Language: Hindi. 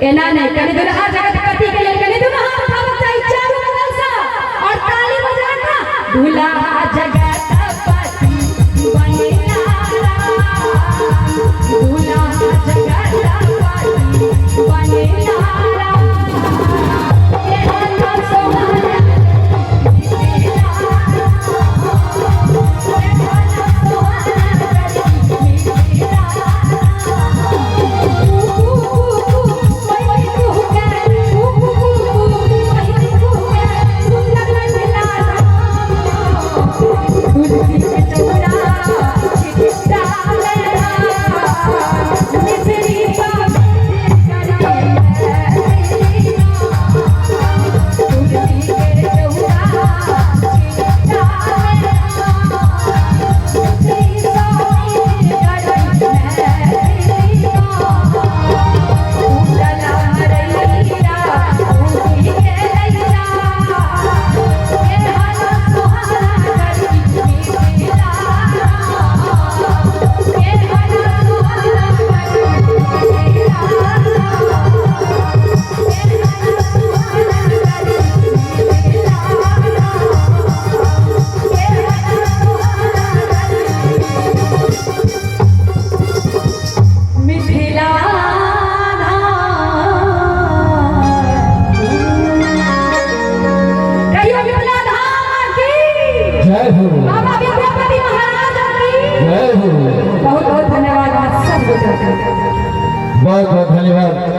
एना नहीं कने दुल्हा जगत पति के लिए कने दुल्हा उठावत चाहिए चारों बगल से और ताली बजाना दुल्हा जगत पति बने नारा दुल्हा जगत पति बने नारा ये हल्ला सोहरा बाबा विद्यापति महाराज की जय हो। बहुत बहुत धन्यवाद। बहुत बहुत धन्यवाद।